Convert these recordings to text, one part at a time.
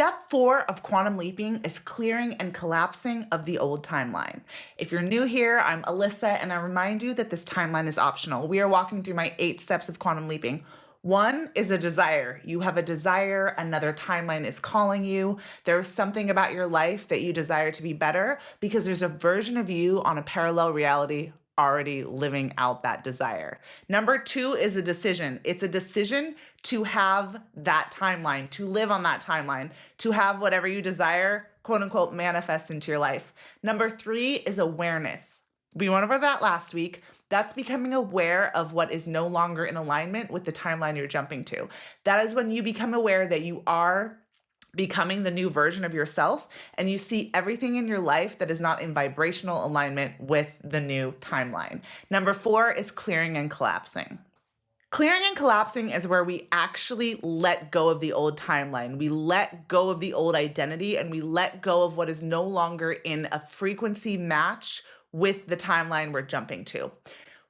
Step 4 of quantum leaping is clearing and collapsing of the old timeline. If you're new here, I'm Alyssa, and I remind you that this timeline is optional. We are walking through my 8 steps of quantum leaping. One is a desire. You have a desire, another timeline is calling you. There's something about your life that you desire to be better because there's a version of you on a parallel reality already living out that desire. Number 2 is a decision. It's a decision to have that timeline, to live on that timeline, to have whatever you desire, quote unquote, manifest into your life. Number 3 is awareness. We went over that last week. That's becoming aware of what is no longer in alignment with the timeline you're jumping to. That is when you become aware that you are becoming the new version of yourself and you see everything in your life that is not in vibrational alignment with the new timeline. Number 4 is clearing and collapsing. Clearing and collapsing is where we actually let go of the old timeline. We let go of the old identity and we let go of what is no longer in a frequency match with the timeline we're jumping to.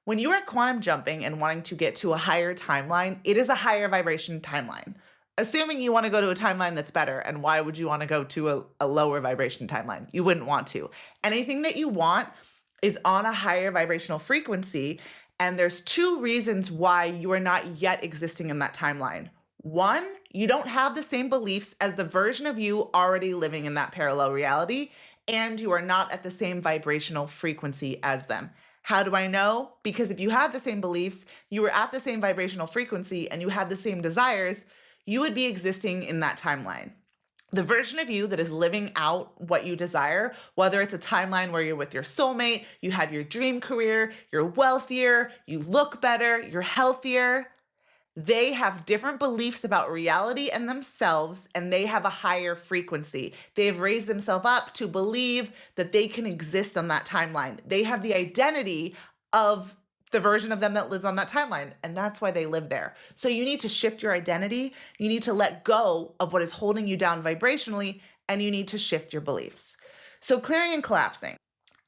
When you are quantum jumping and wanting to get to a higher timeline, it is a higher vibration timeline. Assuming you want to go to a timeline that's better, and why would you want to go to a lower vibration timeline? You wouldn't want to. Anything that you want is on a higher vibrational frequency, and there's 2 reasons why you are not yet existing in that timeline. 1, you don't have the same beliefs as the version of you already living in that parallel reality, and you are not at the same vibrational frequency as them. How do I know? Because if you had the same beliefs, you were at the same vibrational frequency, and you had the same desires, you would be existing in that timeline. The version of you that is living out what you desire, whether it's a timeline where you're with your soulmate, you have your dream career, you're wealthier, you look better, you're healthier, they have different beliefs about reality and themselves, and they have a higher frequency. They've raised themselves up to believe that they can exist on that timeline. They have the identity of the version of them that lives on that timeline, and that's why they live there. So you need to shift your identity, you need to let go of what is holding you down vibrationally, and you need to shift your beliefs. So clearing and collapsing.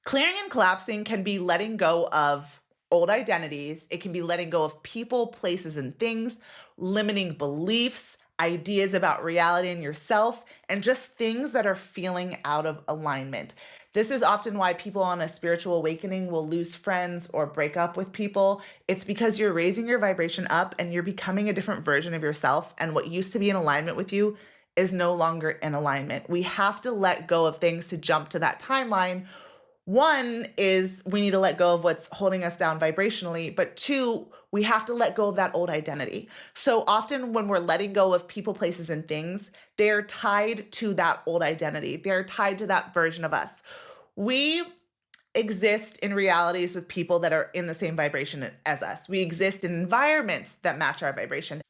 Clearing and collapsing can be letting go of old identities. It can be letting go of people, places, and things, limiting beliefs, ideas about reality and yourself, and just things that are feeling out of alignment. This is often why people on a spiritual awakening will lose friends or break up with people. It's because you're raising your vibration up and you're becoming a different version of yourself. And what used to be in alignment with you is no longer in alignment. We have to let go of things to jump to that timeline. 1 is we need to let go of what's holding us down vibrationally, but 2, we have to let go of that old identity. So often when we're letting go of people, places, and things, they're tied to that old identity. They're tied to that version of us. We exist in realities with people that are in the same vibration as us. We exist in environments that match our vibration.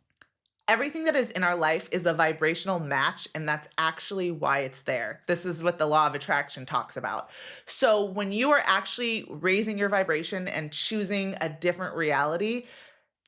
Everything that is in our life is a vibrational match, and that's actually why it's there. This is what the law of attraction talks about. So when you are actually raising your vibration and choosing a different reality,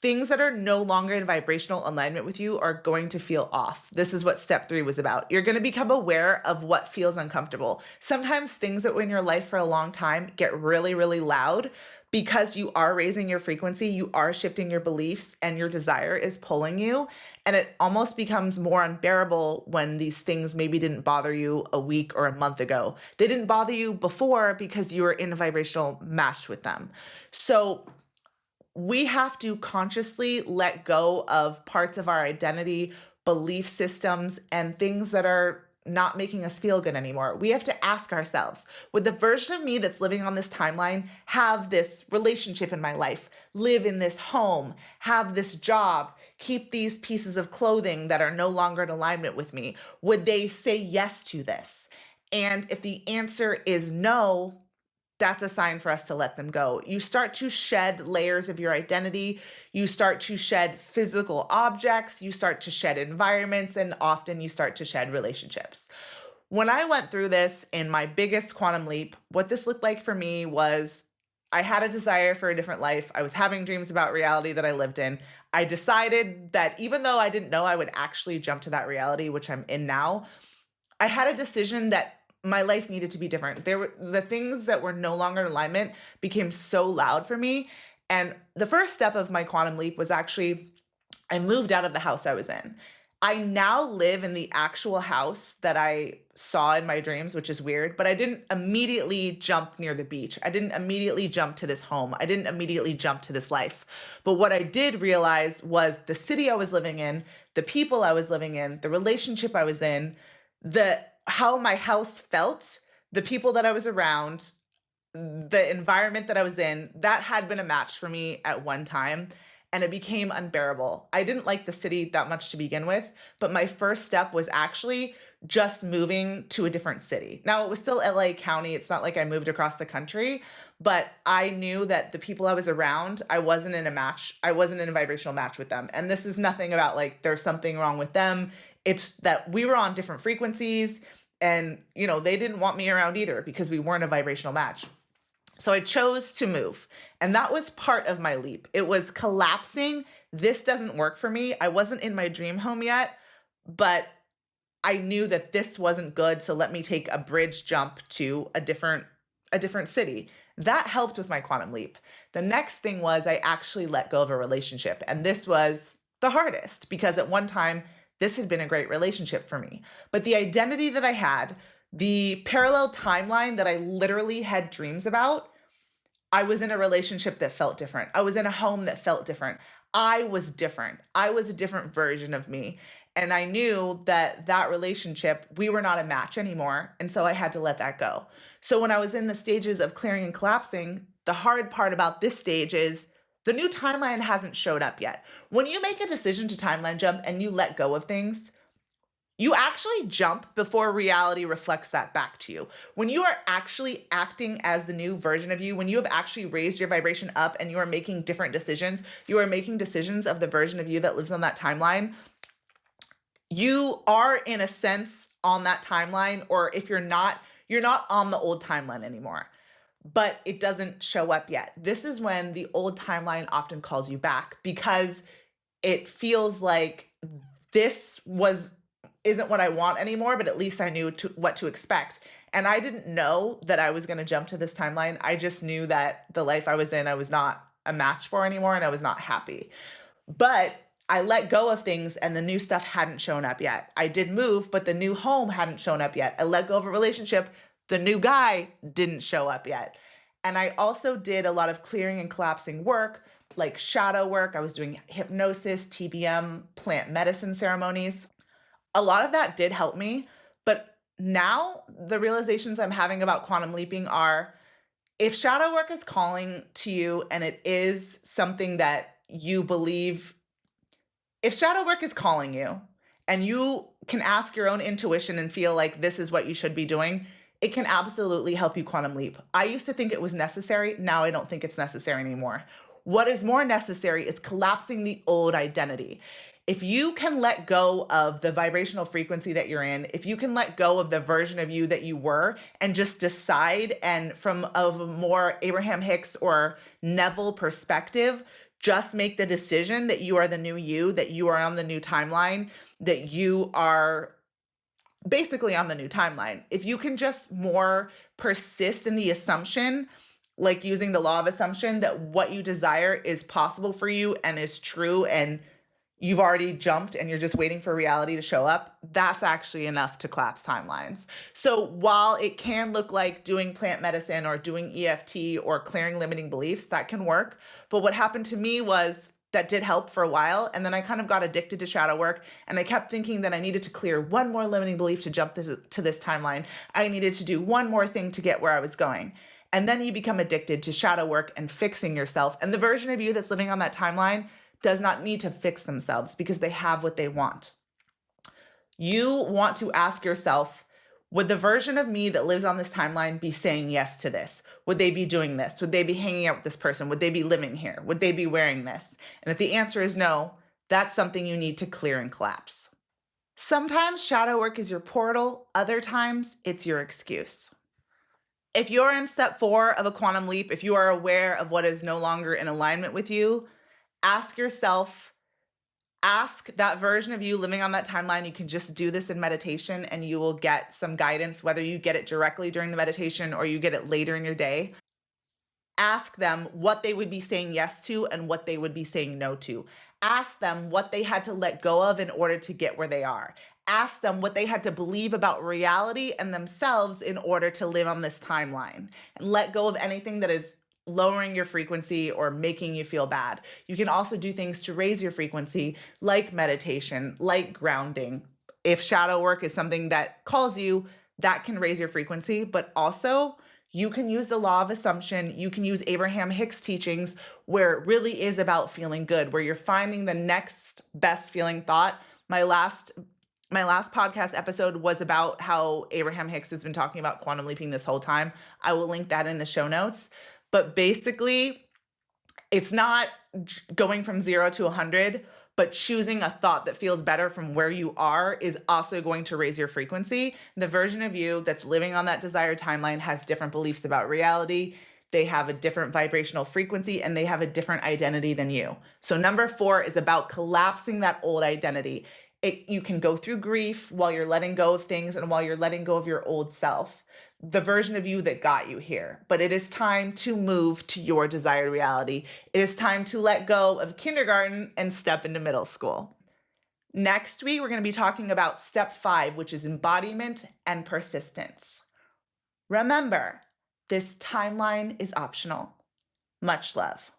things that are no longer in vibrational alignment with you are going to feel off. This is what step 3 was about. You're going to become aware of what feels uncomfortable. Sometimes things that were in your life for a long time get really, really loud because you are raising your frequency, you are shifting your beliefs, and your desire is pulling you. And it almost becomes more unbearable when these things maybe didn't bother you a week or a month ago. They didn't bother you before because you were in a vibrational match with them. So we have to consciously let go of parts of our identity, belief systems, and things that are not making us feel good anymore. We have to ask ourselves, would the version of me that's living on this timeline have this relationship in my life, live in this home, have this job, keep these pieces of clothing that are no longer in alignment with me? Would they say yes to this? And if the answer is no, that's a sign for us to let them go. You start to shed layers of your identity. You start to shed physical objects. You start to shed environments, and often you start to shed relationships. When I went through this in my biggest quantum leap, what this looked like for me was I had a desire for a different life. I was having dreams about reality that I lived in. I decided that even though I didn't know I would actually jump to that reality, which I'm in now, I had a decision that my life needed to be different. The things that were no longer in alignment became so loud for me. And the first step of my quantum leap was actually I moved out of the house I was in. I now live in the actual house that I saw in my dreams, which is weird, but I didn't immediately jump near the beach. I didn't immediately jump to this home. I didn't immediately jump to this life. But what I did realize was the city I was living in, the people I was living in, the relationship I was in, the how my house felt, the people that I was around, the environment that I was in, that had been a match for me at one time, and it became unbearable. I didn't like the city that much to begin with, but my first step was actually just moving to a different city. Now, it was still LA County. It's not like I moved across the country, but I knew that the people I was around, I wasn't in a match. I wasn't in a vibrational match with them. And this is nothing about like there's something wrong with them. It's that we were on different frequencies and, they didn't want me around either because we weren't a vibrational match. So I chose to move. And that was part of my leap. It was collapsing. This doesn't work for me. I wasn't in my dream home yet, but I knew that this wasn't good. So let me take a bridge jump to a different city. That helped with my quantum leap. The next thing was I actually let go of a relationship. And this was the hardest because at one time, this had been a great relationship for me. But the identity that I had, the parallel timeline that I literally had dreams about, I was in a relationship that felt different. I was in a home that felt different. I was different. I was a different version of me. And I knew that that relationship, we were not a match anymore. And so I had to let that go. So when I was in the stages of clearing and collapsing, the hard part about this stage is the new timeline hasn't showed up yet. When you make a decision to timeline jump and you let go of things, you actually jump before reality reflects that back to you. When you are actually acting as the new version of you, when you have actually raised your vibration up and you are making different decisions, you are making decisions of the version of you that lives on that timeline, you are in a sense on that timeline, or if you're not on the old timeline anymore, but it doesn't show up yet. This is when the old timeline often calls you back because it feels like isn't what I want anymore, but at least I knew what to expect. And I didn't know that I was going to jump to this timeline. I just knew that the life I was in, I was not a match for anymore, and I was not happy. But I let go of things and the new stuff hadn't shown up yet. I did move, but the new home hadn't shown up yet. I let go of a relationship. The new guy didn't show up yet. And I also did a lot of clearing and collapsing work, like shadow work. I was doing hypnosis, TBM, plant medicine ceremonies. A lot of that did help me, but now the realizations I'm having about quantum leaping are if shadow work is calling to you and it is something that you believe, if shadow work is calling you and you can ask your own intuition and feel like this is what you should be doing, it can absolutely help you quantum leap. I used to think it was necessary. Now I don't think it's necessary anymore. What is more necessary is collapsing the old identity. If you can let go of the vibrational frequency that you're in, if you can let go of the version of you that you were and just decide, and from a more Abraham Hicks or Neville perspective, just make the decision that you are the new you, that you are on the new timeline, that you are basically on the new timeline. If you can just more persist in the assumption, like using the law of assumption, that what you desire is possible for you and is true, and you've already jumped and you're just waiting for reality to show up, that's actually enough to collapse timelines. So while it can look like doing plant medicine or doing EFT or clearing limiting beliefs, that can work. But what happened to me was that did help for a while. And then I kind of got addicted to shadow work. And I kept thinking that I needed to clear one more limiting belief to jump to this timeline. I needed to do one more thing to get where I was going. And then you become addicted to shadow work and fixing yourself. And the version of you that's living on that timeline does not need to fix themselves because they have what they want. You want to ask yourself, would the version of me that lives on this timeline be saying yes to this? Would they be doing this? Would they be hanging out with this person? Would they be living here? Would they be wearing this? And if the answer is no, that's something you need to clear and collapse. Sometimes shadow work is your portal. Other times it's your excuse. If you're in step 4 of a quantum leap, if you are aware of what is no longer in alignment with you, ask yourself, ask that version of you living on that timeline. You can just do this in meditation and you will get some guidance, whether you get it directly during the meditation or you get it later in your day. Ask them what they would be saying yes to and what they would be saying no to. Ask them what they had to let go of in order to get where they are. Ask them what they had to believe about reality and themselves in order to live on this timeline. And let go of anything that is lowering your frequency or making you feel bad. You can also do things to raise your frequency, like meditation, like grounding. If shadow work is something that calls you, that can raise your frequency, but also you can use the law of assumption. You can use Abraham Hicks' teachings where it really is about feeling good, where you're finding the next best feeling thought. My last podcast episode was about how Abraham Hicks has been talking about quantum leaping this whole time. I will link that in the show notes. But basically, it's not going from 0 to 100, but choosing a thought that feels better from where you are is also going to raise your frequency. The version of you that's living on that desired timeline has different beliefs about reality. They have a different vibrational frequency and they have a different identity than you. So number 4 is about collapsing that old identity. You can go through grief while you're letting go of things and while you're letting go of your old self, the version of you that got you here. But it is time to move to your desired reality. It is time to let go of kindergarten and step into middle school. Next week, we're going to be talking about step 5, which is embodiment and persistence. Remember, this timeline is optional. Much love.